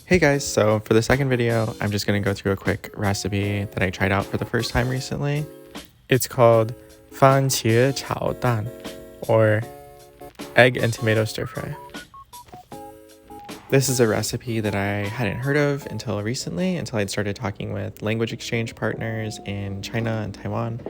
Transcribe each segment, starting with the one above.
Hey guys, so for the second video, I'm just going to go through a quick recipe that I tried out for the first time recently. It's called 番茄炒蛋, or egg and tomato stir fry. This is a recipe that I hadn't heard of until recently, until I'd started talking with language exchange partners in China and Taiwan.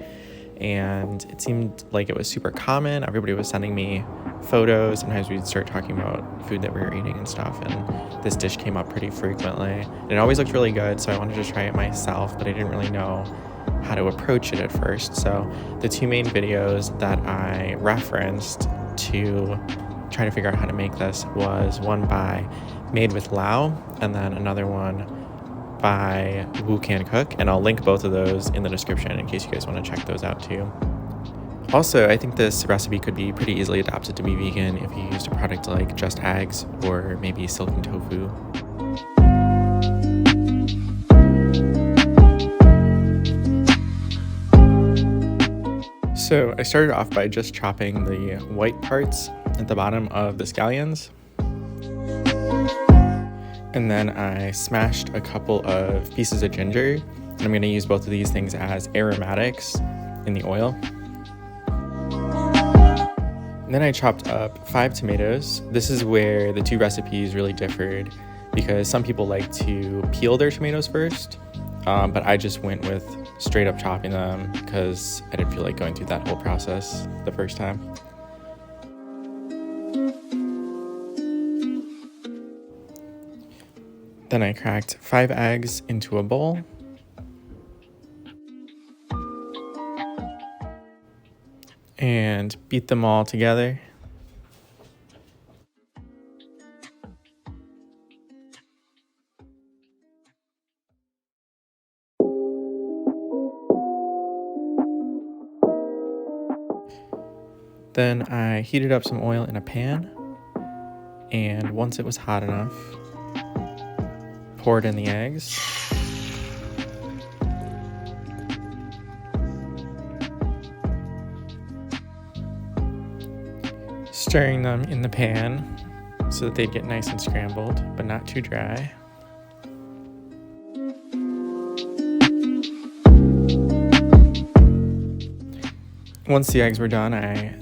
And it seemed like it was super common. Everybody was sending me photos. Sometimes we'd start talking about food that we were eating and stuff, and this dish came up pretty frequently. And it always looked really good, so I wanted to try it myself, but I didn't really know how to approach it at first. So the two main videos that I referenced to try to figure out how to make this was one by Made with Lao, and then another one by Who Can Cook, and I'll link both of those in the description in case you guys want to check those out too. Also, I think this recipe could be pretty easily adapted to be vegan if you used a product like Just Eggs or maybe silken tofu. So I started off by just chopping the white parts at the bottom of the scallions. And then I smashed a couple of pieces of ginger, and I'm going to use both of these things as aromatics in the oil. And then I chopped up 5 tomatoes. This is where the two recipes really differed, because some people like to peel their tomatoes first, but I just went with straight up chopping them because I didn't feel like going through that whole process the first time. Then I cracked 5 eggs into a bowl. And beat them all together. Then I heated up some oil in a pan, and once it was hot enough, poured in the eggs. Stirring them in the pan so that they'd get nice and scrambled, but not too dry. Once the eggs were done, I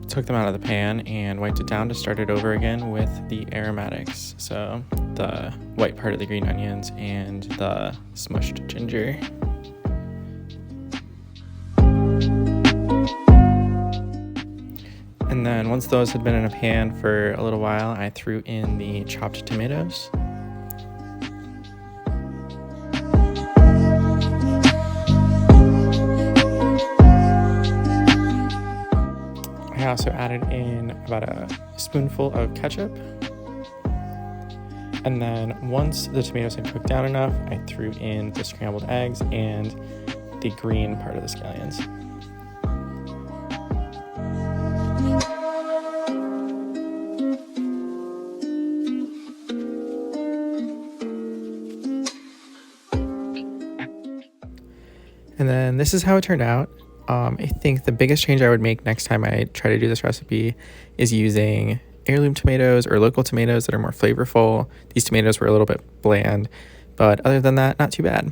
took them out of the pan and wiped it down to start it over again with the aromatics. So the white part of the green onions and the smushed ginger. And then once those had been in a pan for a little while, I threw in the chopped tomatoes. I also added in about a spoonful of ketchup. And then once the tomatoes had cooked down enough, I threw in the scrambled eggs and the green part of the scallions. And then this is how it turned out. I think the biggest change I would make next time I try to do this recipe is using heirloom tomatoes or local tomatoes that are more flavorful. These tomatoes were a little bit bland, but other than that, not too bad.